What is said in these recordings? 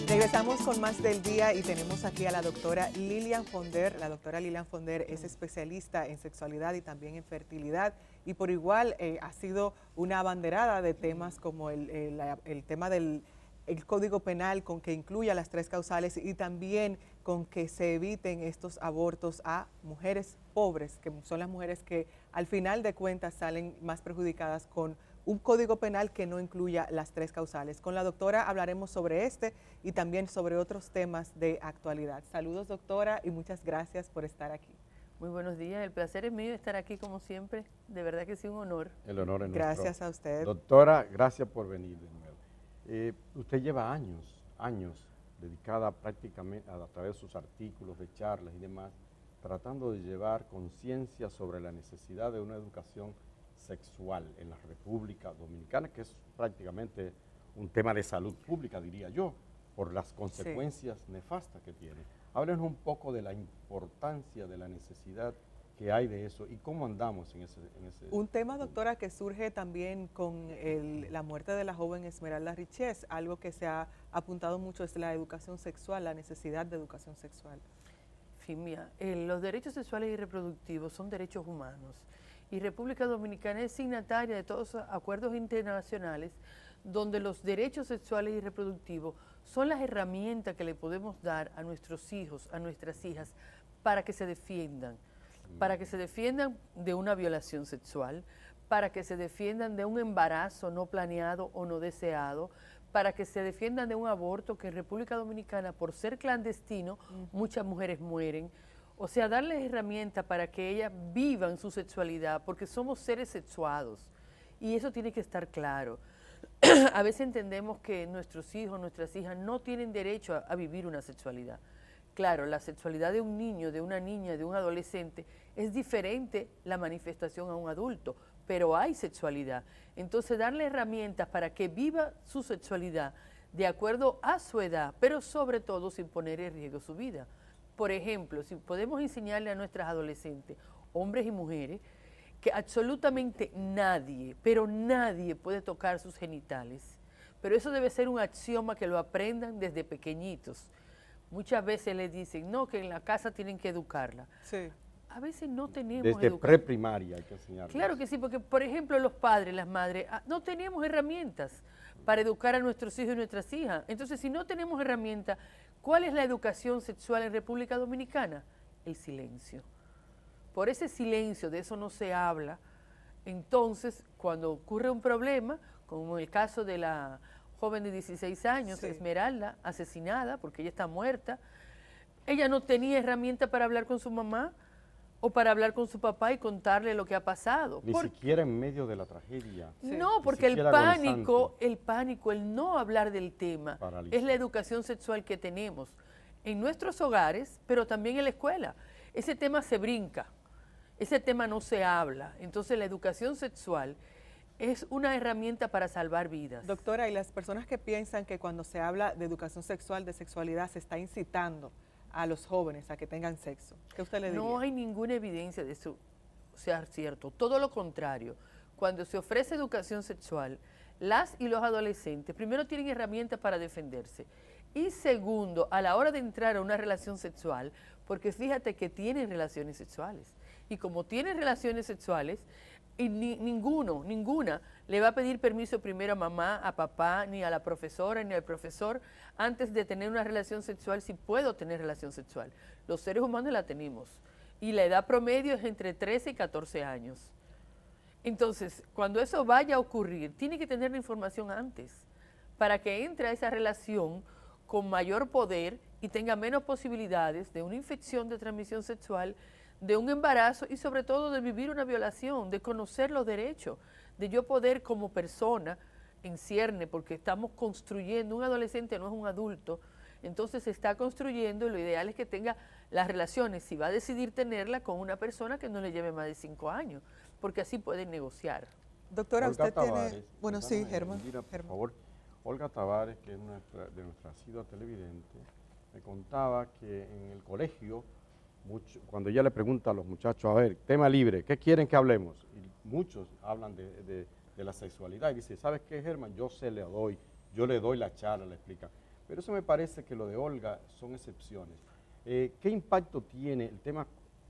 Regresamos con más del día y tenemos aquí a la doctora Lilian Fonder. La doctora Lilian Fonder es especialista en sexualidad y también en fertilidad y por igual ha sido una abanderada de temas como el tema del Código Penal con que incluya las 3 causales y también con que se eviten estos abortos a mujeres pobres, que son las mujeres que al final de cuentas salen más perjudicadas con un código penal que no incluya las 3 causales. Con la doctora hablaremos sobre este y también sobre otros temas de actualidad. Saludos, doctora, y muchas gracias por estar aquí. Muy buenos días, el placer es mío estar aquí como siempre, de verdad que sí, un honor. El honor es nuestro. Gracias a usted. Doctora, gracias por venir de nuevo. Usted lleva años dedicada prácticamente a través de sus artículos, de charlas y demás, tratando de llevar conciencia sobre la necesidad de una educación sexual en la República Dominicana, que es prácticamente un tema de salud pública, diría yo, por las consecuencias nefastas que tiene. Háblenos un poco de la importancia, de la necesidad que hay de eso y cómo andamos en ese un tema, doctora, que surge también con la muerte de la joven Esmeralda Richez. Algo que se ha apuntado mucho es la educación sexual, la necesidad de educación sexual. Mira, los derechos sexuales y reproductivos son derechos humanos y República Dominicana es signataria de todos los acuerdos internacionales donde los derechos sexuales y reproductivos son las herramientas que le podemos dar a nuestros hijos, a nuestras hijas, para que se defiendan de una violación sexual, para que se defiendan de un embarazo no planeado o no deseado, para que se defiendan de un aborto que en República Dominicana, por ser clandestino, muchas mujeres mueren. O sea, darles herramientas para que ellas vivan su sexualidad, porque somos seres sexuados y eso tiene que estar claro. A veces entendemos que nuestros hijos, nuestras hijas no tienen derecho a vivir una sexualidad. Claro, la sexualidad de un niño, de una niña, de un adolescente es diferente la manifestación a un adulto, pero hay sexualidad. Entonces, darle herramientas para que viva su sexualidad de acuerdo a su edad, pero sobre todo sin poner en riesgo su vida. Por ejemplo, si podemos enseñarle a nuestras adolescentes, hombres y mujeres, que absolutamente nadie, pero nadie puede tocar sus genitales. Pero eso debe ser un axioma que lo aprendan desde pequeñitos. Muchas veces les dicen, no, que en la casa tienen que educarla. Sí. A veces no tenemos desde preprimaria hay que enseñarles. Claro que sí, porque por ejemplo los padres, las madres, no tenemos herramientas para educar a nuestros hijos y nuestras hijas. Entonces, si no tenemos herramientas, ¿cuál es la educación sexual en República Dominicana? El silencio. Por ese silencio, de eso no se habla. Entonces, cuando ocurre un problema, como el caso de la joven de 16 años, sí, Esmeralda, asesinada porque ella está muerta, ella no tenía herramienta para hablar con su mamá o para hablar con su papá y contarle lo que ha pasado. Ni siquiera en medio de la tragedia. No, porque el pánico, el no hablar del tema, paraliza. Es la educación sexual que tenemos en nuestros hogares, pero también en la escuela. Ese tema se brinca, ese tema no se habla. Entonces la educación sexual es una herramienta para salvar vidas. Doctora, y las personas que piensan que cuando se habla de educación sexual, de sexualidad, se está incitando a los jóvenes a que tengan sexo, ¿qué usted le diría? No hay ninguna evidencia de eso sea cierto, todo lo contrario. Cuando se ofrece educación sexual, las y los adolescentes primero tienen herramientas para defenderse y segundo, a la hora de entrar a una relación sexual, porque fíjate que tienen relaciones sexuales y como tienen relaciones sexuales, y ninguna le va a pedir permiso primero a mamá, a papá, ni a la profesora, ni al profesor, antes de tener una relación sexual, si puedo tener relación sexual. Los seres humanos la tenemos y la edad promedio es entre 13 y 14 años. Entonces, cuando eso vaya a ocurrir, tiene que tener la información antes para que entre a esa relación con mayor poder y tenga menos posibilidades de una infección de transmisión sexual, de un embarazo y sobre todo de vivir una violación, de conocer los derechos, de yo poder como persona en cierne, porque estamos construyendo, un adolescente no es un adulto, entonces se está construyendo y lo ideal es que tenga las relaciones, si va a decidir tenerla, con una persona que no le lleve más de 5 años, porque así pueden negociar. Doctora, Olga usted Tavares, tiene... Bueno, sí, Germán. Por favor, Olga Tavares, que es de nuestra asidua televidente, me contaba que en el colegio, cuando ella le pregunta a los muchachos, a ver, tema libre, ¿qué quieren que hablemos? Y muchos hablan de la sexualidad y dice, ¿sabes qué, Germán? Yo le doy la charla, le explica. Pero eso me parece que lo de Olga son excepciones. ¿Qué impacto tiene el tema,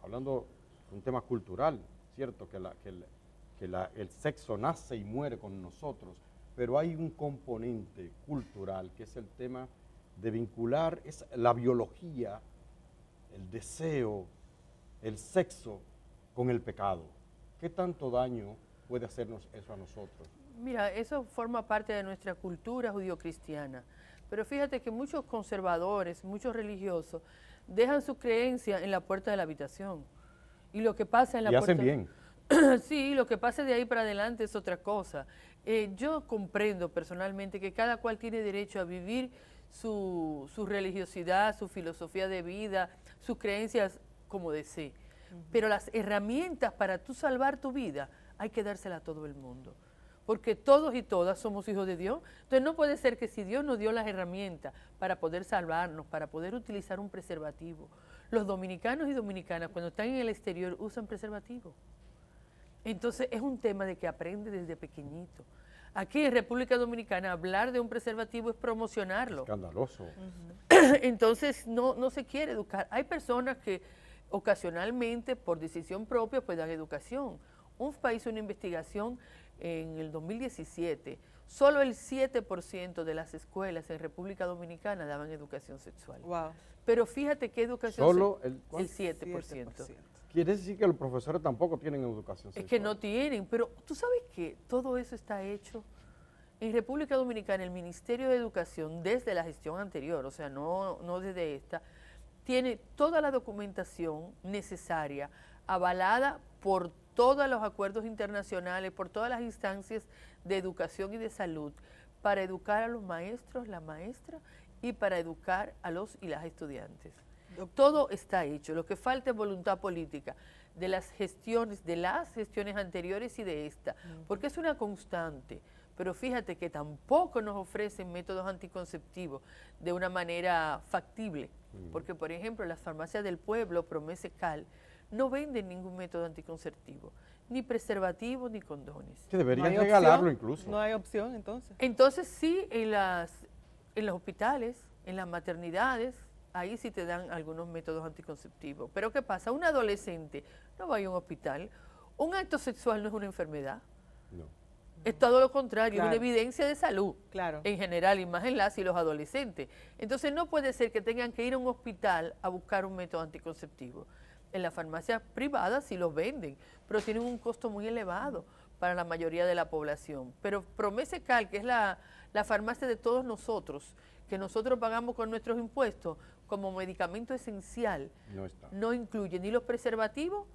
hablando de un tema cultural, cierto, el sexo nace y muere con nosotros, pero hay un componente cultural que es el tema de vincular la biología, el deseo, el sexo con el pecado? ¿Qué tanto daño puede hacernos eso a nosotros? Mira, eso forma parte de nuestra cultura judio-cristiana, pero fíjate que muchos conservadores, muchos religiosos, dejan su creencia en la puerta de la habitación. Y lo que pasa en la puerta... Y hacen bien. Sí, lo que pase de ahí para adelante es otra cosa. Yo comprendo personalmente que cada cual tiene derecho a vivir su religiosidad, su filosofía de vida, sus creencias como desee. Pero las herramientas para tú salvar tu vida hay que dárselas a todo el mundo. Porque todos y todas somos hijos de Dios. Entonces no puede ser que si Dios nos dio las herramientas para poder salvarnos, para poder utilizar un preservativo, los dominicanos y dominicanas cuando están en el exterior usan preservativo. Entonces es un tema de que aprende desde pequeñito. Aquí en República Dominicana hablar de un preservativo es promocionarlo. Escandaloso. Entonces no se quiere educar. Hay personas que ocasionalmente por decisión propia pues dan educación. Un país hizo una investigación en el 2017, solo el 7% de las escuelas en República Dominicana daban educación sexual. Wow. Pero fíjate qué educación Solo el 7%. Quiere decir que los profesores tampoco tienen educación sexual. Es que no tienen, pero tú sabes que todo eso está hecho. En República Dominicana el Ministerio de Educación, desde la gestión anterior, o sea, no desde esta, tiene toda la documentación necesaria, avalada por todos los acuerdos internacionales, por todas las instancias de educación y de salud, para educar a los maestros, las maestras, y para educar a los y las estudiantes. Todo está hecho, lo que falta es voluntad política de las gestiones anteriores y de esta, porque es una constante. Pero fíjate que tampoco nos ofrecen métodos anticonceptivos de una manera factible, porque por ejemplo las farmacias del pueblo, Promese Cal, no venden ningún método anticonceptivo, ni preservativos ni condones. Que deberían regalarlo incluso. No hay opción entonces. Entonces sí, en los hospitales, en las maternidades, ahí sí te dan algunos métodos anticonceptivos. Pero ¿qué pasa? Un adolescente no va a ir a un hospital. Un acto sexual no es una enfermedad. No. Es todo lo contrario, Claro. es una evidencia de salud, Claro. en general, y más en las y los adolescentes. Entonces no puede ser que tengan que ir a un hospital a buscar un método anticonceptivo. En las farmacias privadas sí los venden, pero tienen un costo muy elevado para la mayoría de la población. Pero Promese Cal, que es la farmacia de todos nosotros, que nosotros pagamos con nuestros impuestos como medicamento esencial, no incluye ni los preservativos,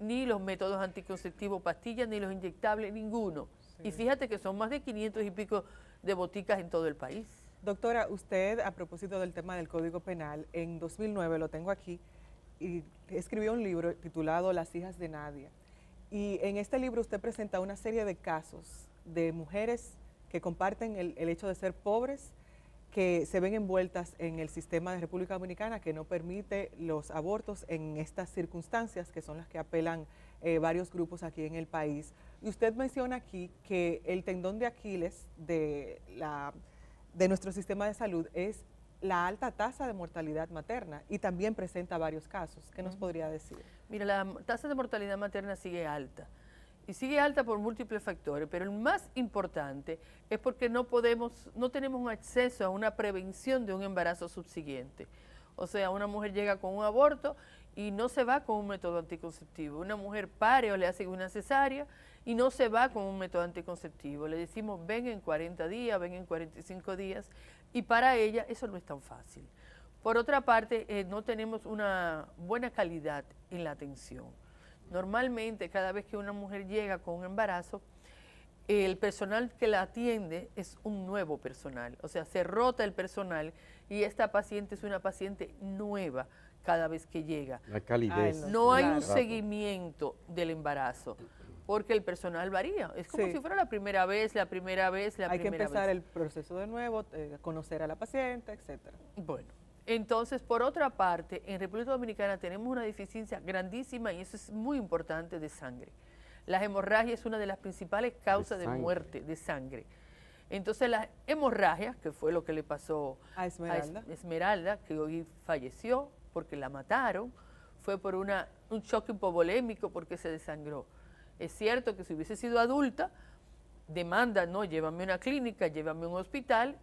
ni los métodos anticonceptivos, pastillas, ni los inyectables, ninguno. Sí. Y fíjate que son más de 500 y pico de boticas en todo el país. Doctora, usted, a propósito del tema del Código Penal, en 2009, lo tengo aquí, y escribió un libro titulado Las hijas de Nadia. Y en este libro usted presenta una serie de casos de mujeres que comparten el hecho de ser pobres, que se ven envueltas en el sistema de República Dominicana que no permite los abortos en estas circunstancias, que son las que apelan varios grupos aquí en el país. Y usted menciona aquí que el tendón de Aquiles de nuestro sistema de salud es la alta tasa de mortalidad materna, y también presenta varios casos. ¿Qué nos podría decir? Mira, la tasa de mortalidad materna sigue alta. Y sigue alta por múltiples factores, pero el más importante es porque no tenemos un acceso a una prevención de un embarazo subsiguiente. O sea, una mujer llega con un aborto y no se va con un método anticonceptivo. Una mujer pare o le hace una cesárea y no se va con un método anticonceptivo. Le decimos, ven en 40 días, ven en 45 días, y para ella eso no es tan fácil. Por otra parte, no tenemos una buena calidad en la atención. Normalmente, cada vez que una mujer llega con un embarazo, el personal que la atiende es un nuevo personal. O sea, se rota el personal y esta paciente es una paciente nueva cada vez que llega. La calidez. No hay un seguimiento del embarazo, porque el personal varía. Es como si fuera la primera vez. Hay que empezar el proceso de nuevo, conocer a la paciente, etcétera. Bueno. Entonces, por otra parte, en República Dominicana tenemos una deficiencia grandísima, y eso es muy importante, de sangre. La hemorragia es una de las principales causas de muerte de sangre. Entonces las hemorragias, que fue lo que le pasó a Esmeralda, Esmeralda, que hoy falleció porque la mataron, fue por un shock hipovolémico porque se desangró. Es cierto que si hubiese sido adulta, demanda, no, llévame a una clínica, llévame a un hospital,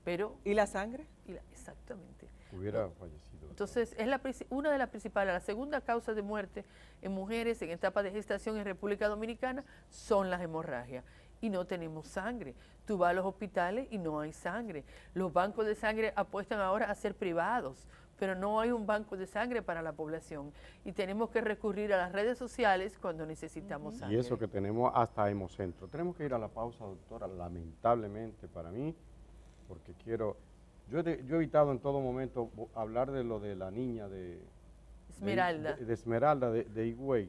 pero... ¿Y la sangre? Exactamente. Hubiera fallecido. Entonces, es una de las principales, la segunda causa de muerte en mujeres en etapa de gestación en República Dominicana son las hemorragias. Y no tenemos sangre. Tú vas a los hospitales y no hay sangre. Los bancos de sangre apuestan ahora a ser privados, pero no hay un banco de sangre para la población. Y tenemos que recurrir a las redes sociales cuando necesitamos sangre. Y eso que tenemos hasta Hemocentro. Tenemos que ir a la pausa, doctora, lamentablemente para mí, porque yo he evitado en todo momento hablar de lo de la niña de Esmeralda. De Esmeralda, de Higüey,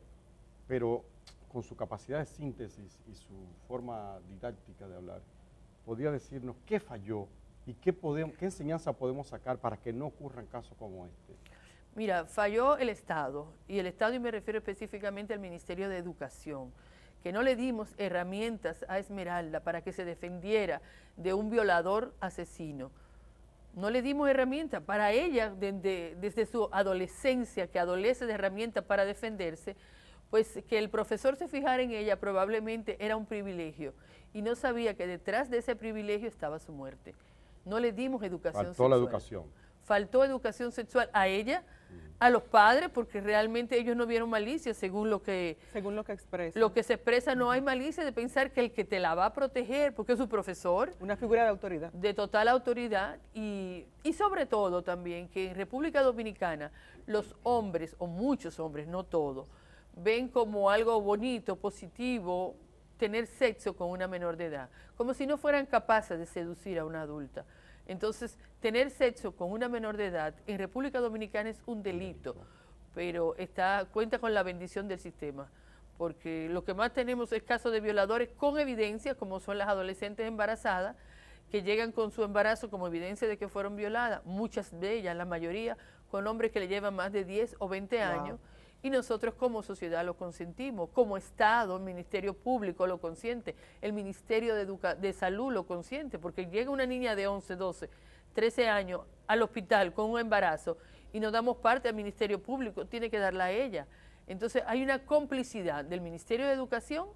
pero con su capacidad de síntesis y su forma didáctica de hablar, podría decirnos qué falló y qué enseñanza podemos sacar para que no ocurran casos como este. Mira, falló el Estado, y el Estado, y me refiero específicamente al Ministerio de Educación, que no le dimos herramientas a Esmeralda para que se defendiera de un violador asesino. No le dimos herramientas para ella, desde su adolescencia, que adolece de herramientas para defenderse, pues que el profesor se fijara en ella probablemente era un privilegio, y no sabía que detrás de ese privilegio estaba su muerte. No le dimos educación sexual. Faltó la educación. Faltó educación sexual a ella, a los padres, porque realmente ellos no vieron malicia, según lo que expresa. Lo que se expresa, no hay malicia de pensar que el que te la va a proteger, porque es su profesor. Una figura de autoridad. De total autoridad, y sobre todo también que en República Dominicana los hombres, o muchos hombres, no todos, ven como algo bonito, positivo, tener sexo con una menor de edad, como si no fueran capaces de seducir a una adulta. Entonces, tener sexo con una menor de edad en República Dominicana es un delito, pero cuenta con la bendición del sistema, porque lo que más tenemos es casos de violadores con evidencia, como son las adolescentes embarazadas, que llegan con su embarazo como evidencia de que fueron violadas, muchas de ellas, la mayoría, con hombres que le llevan más de 10 o 20 años, y nosotros como sociedad lo consentimos, como Estado, el Ministerio Público lo consiente, el Ministerio de Salud lo consiente, porque llega una niña de 11, 12, 13 años al hospital con un embarazo y nos damos parte al Ministerio Público, tiene que darla a ella. Entonces hay una complicidad del Ministerio de Educación,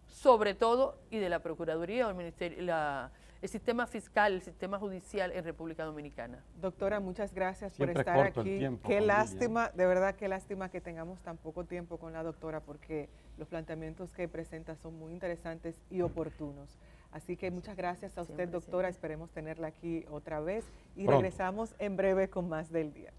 sobre todo, y de la Procuraduría o el sistema fiscal, el sistema judicial en República Dominicana. Doctora, muchas gracias Siempre por estar corto el aquí. tiempo, Qué familia. lástima, de verdad, qué lástima que tengamos tan poco tiempo con la doctora, porque los planteamientos que presenta son muy interesantes y oportunos. Así que muchas gracias a usted, doctora. Esperemos tenerla aquí otra vez y Pronto. regresamos en breve con más del día.